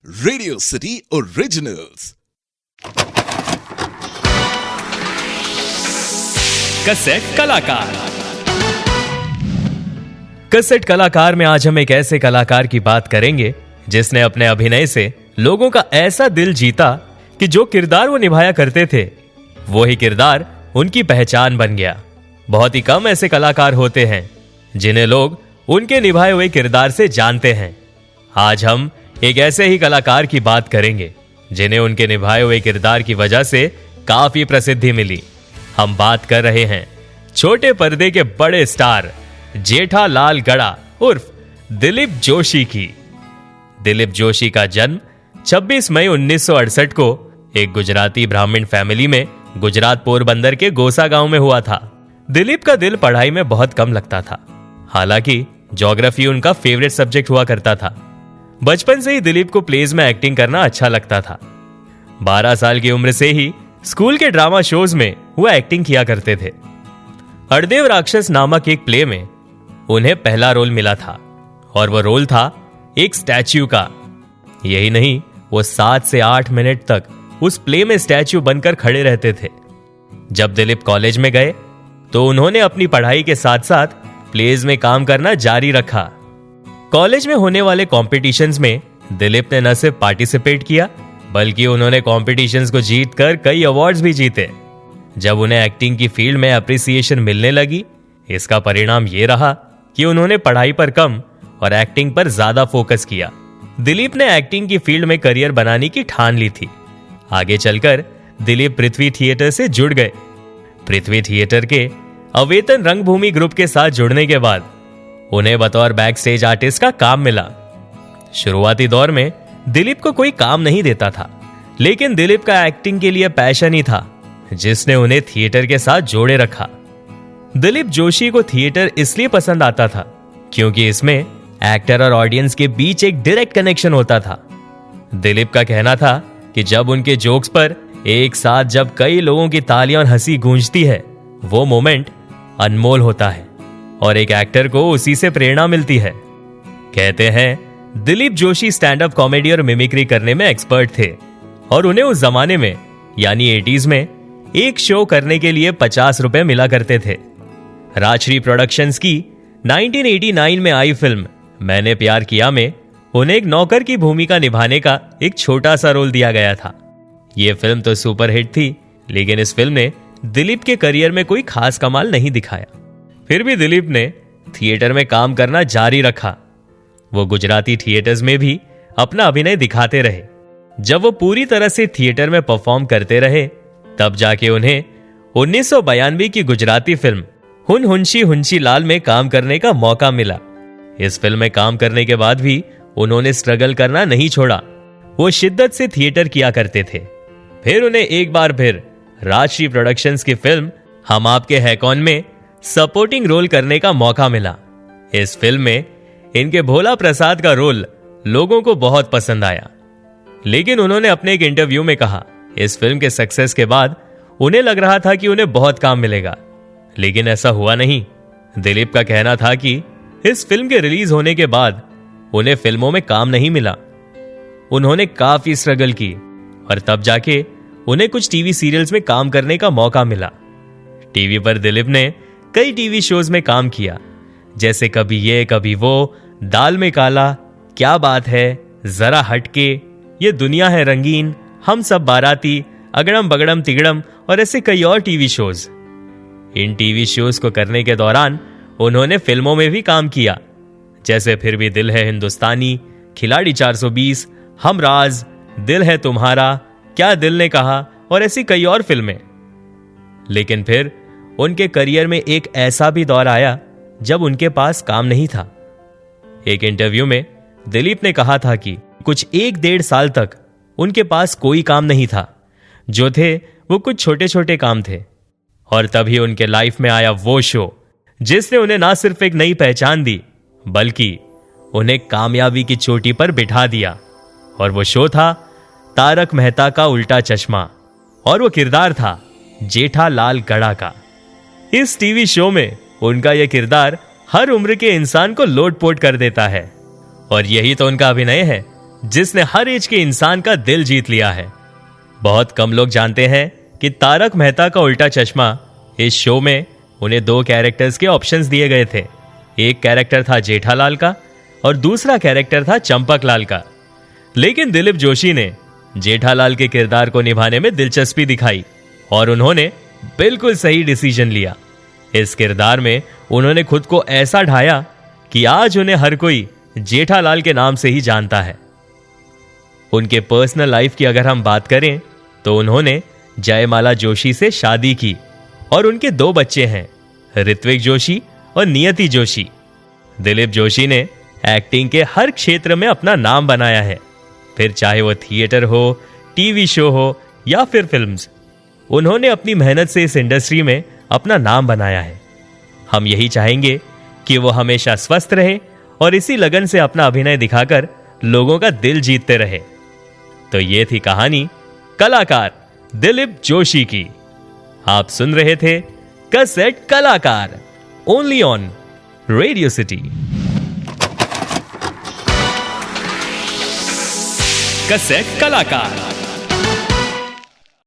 Radio city originals. Cassette कलाकार। Cassette कलाकार में आज हम एक ऐसे कलाकार की बात करेंगे जिसने अपने अभिनय से लोगों का ऐसा दिल जीता कि जो किरदार वो निभाया करते थे वो ही किरदार उनकी पहचान बन गया। बहुत ही कम ऐसे कलाकार होते हैं जिन्हें लोग उनके निभाए हुए किरदार से जानते हैं। आज हम एक ऐसे ही कलाकार की बात करेंगे जिन्हें उनके निभाए हुए किरदार की वजह से काफी प्रसिद्धि मिली। हम बात कर रहे हैं छोटे पर्दे के बड़े स्टार जेठालाल गड़ा उर्फ दिलीप जोशी की। दिलीप जोशी का जन्म 26 मई 1968 को एक गुजराती ब्राह्मण फैमिली में गुजरात पोरबंदर के गोसा गांव में हुआ था। दिलीप का दिल पढ़ाई में बहुत कम लगता था, हालांकि ज्योग्राफी उनका फेवरेट सब्जेक्ट हुआ करता था। बचपन से ही दिलीप को प्लेज में एक्टिंग करना अच्छा लगता था। 12 साल की उम्र से ही स्कूल के ड्रामा शोज में वो एक्टिंग किया करते थे। हरदेव राक्षस नामक एक प्ले में उन्हें पहला रोल मिला था और वो रोल था एक स्टैच्यू का। यही नहीं, वो 7 से 8 मिनट तक उस प्ले में स्टैच्यू बनकर खड़े रहते थे। जब दिलीप कॉलेज में गए तो उन्होंने अपनी पढ़ाई के साथ साथ प्लेज में काम करना जारी रखा। कॉलेज में होने वाले कॉम्पिटिशन्स में दिलीप ने न सिर्फ पार्टिसिपेट किया बल्कि उन्होंने कॉम्पिटिशन्स को जीतकर कई अवार्ड्स भी जीते। जब उन्हें एक्टिंग की फील्ड में अप्रिसिएशन मिलने लगी, इसका परिणाम ये रहा कि उन्होंने पढ़ाई पर कम और एक्टिंग पर ज्यादा फोकस किया। दिलीप ने एक्टिंग की फील्ड में करियर बनाने की ठान ली थी। आगे चलकर दिलीप पृथ्वी थिएटर से जुड़ गए। पृथ्वी थिएटर के अवेतन रंगभूमि ग्रुप के साथ जुड़ने के बाद उन्हें बतौर बैक स्टेज आर्टिस्ट का काम मिला। शुरुआती दौर में दिलीप को कोई काम नहीं देता था, लेकिन दिलीप का एक्टिंग के लिए पैशन ही था जिसने उन्हें थिएटर के साथ जोड़े रखा। दिलीप जोशी को थिएटर इसलिए पसंद आता था क्योंकि इसमें एक्टर और ऑडियंस के बीच एक डायरेक्ट कनेक्शन होता था। दिलीप का कहना था कि जब उनके जोक्स पर एक साथ जब कई लोगों की तालियां और हंसी गूंजती है, वो मोमेंट अनमोल होता है और एक एक्टर को उसी से प्रेरणा मिलती है। कहते हैं Dilip Joshi stand up comedy और मिमिक्री करने में एक्सपर्ट थे और उन्हें उस जमाने में यानी 80s में एक शो करने के लिए 50 रुपए मिला करते थे। राजश्री प्रोडक्शंस की 1989 में आई फिल्म मैंने प्यार किया में उन्हें एक नौकर की भूमिका निभाने का एक छोटा सा रोल दिया गया था। यह फिल्म तो सुपरहिट थी, लेकिन इस फिल्म ने दिलीप के करियर में कोई खास कमाल नहीं दिखाया। फिर भी दिलीप ने थिएटर में काम करना जारी रखा। वो गुजराती थिएटर्स में भी अपना अभिनय दिखाते रहे। जब वो पूरी तरह से थिएटर में परफॉर्म करते रहे, तब जाके उन्हें 1992 की गुजराती फिल्म हुन हुंशी हुंशी लाल में काम करने का मौका मिला। इस फिल्म में काम करने के बाद भी उन्होंने स्ट्रगल करना नहीं छोड़ा। वो शिद्दत से थिएटर किया करते थे। फिर उन्हें एक बार फिर राजश्री प्रोडक्शंस की फिल्म हम आपके है कौन में सपोर्टिंग रोल करने का मौका मिला। इस फिल्म में इनके भोला प्रसाद का रोल लोगों को बहुत पसंद आया, लेकिन उन्होंने अपने एक इंटरव्यू में कहा इस फिल्म के सक्सेस के बाद उन्हें लग रहा था कि उन्हें बहुत काम मिलेगा, लेकिन ऐसा हुआ नहीं। दिलीप का कहना था कि इस फिल्म के रिलीज होने के बाद उन्हें फिल्मों में काम नहीं मिला। उन्होंने काफी स्ट्रगल की और तब जाके उन्हें कुछ टीवी सीरियल्स में काम करने का मौका मिला। टीवी पर दिलीप ने कई टीवी शोज में काम किया, जैसे कभी ये कभी वो, दाल में काला, क्या बात है, जरा हटके, ये दुनिया है रंगीन, हम सब बाराती, अगड़म बगड़म तिगड़म और ऐसे कई और टीवी शोज। इन टीवी शोज को करने के दौरान उन्होंने फिल्मों में भी काम किया, जैसे फिर भी दिल है हिंदुस्तानी, खिलाड़ी 420, हम राज, दिल है तुम्हारा, क्या दिल ने कहा और ऐसी कई और फिल्में। लेकिन फिर उनके करियर में एक ऐसा भी दौर आया जब उनके पास काम नहीं था। एक इंटरव्यू में दिलीप ने कहा था कि कुछ 1-1.5 साल तक उनके पास कोई काम नहीं था। जो थे वो कुछ छोटे छोटे काम थे और तभी उनके लाइफ में आया वो शो जिसने उन्हें ना सिर्फ एक नई पहचान दी बल्कि उन्हें कामयाबी की चोटी पर बिठा दिया। और वो शो था तारक मेहता का उल्टा चश्मा और वो किरदार था जेठालाल गड़ा का। इस टीवी शो में उनका यह किरदार हर उम्र के इंसान को लोटपोट कर देता है और यही तो उनका अभिनय है जिसने हर एज के इंसान का दिल जीत लिया है। बहुत कम लोग जानते हैं कि तारक मेहता का उल्टा चश्मा इस शो में उन्हें 2 कैरेक्टर्स के ऑप्शंस दिए गए थे। एक कैरेक्टर था जेठालाल का और दूसरा कैरेक्टर था चंपकलाल का। लेकिन दिलीप जोशी ने जेठालाल के किरदार को निभाने में दिलचस्पी दिखाई और उन्होंने बिल्कुल सही डिसीजन लिया। इस किरदार में उन्होंने खुद को ऐसा ढाया कि आज उन्हें हर कोई जेठालाल के नाम से ही जानता है। उनके पर्सनल लाइफ की अगर हम बात करें तो उन्होंने जयमाला जोशी से शादी की और उनके 2 बच्चे हैं, ऋत्विक जोशी और नियति जोशी। दिलीप जोशी ने एक्टिंग के हर क्षेत्र में अपना नाम बनाया है, फिर चाहे वो थिएटर हो, टीवी शो हो या फिर फिल्म्स। उन्होंने अपनी मेहनत से इस इंडस्ट्री में अपना नाम बनाया है। हम यही चाहेंगे कि वो हमेशा स्वस्थ रहे और इसी लगन से अपना अभिनय दिखाकर लोगों का दिल जीतते रहे। तो ये थी कहानी कलाकार दिलीप जोशी की। आप सुन रहे थे कैसेट कलाकार, only on radio city. Cassette कलाकार।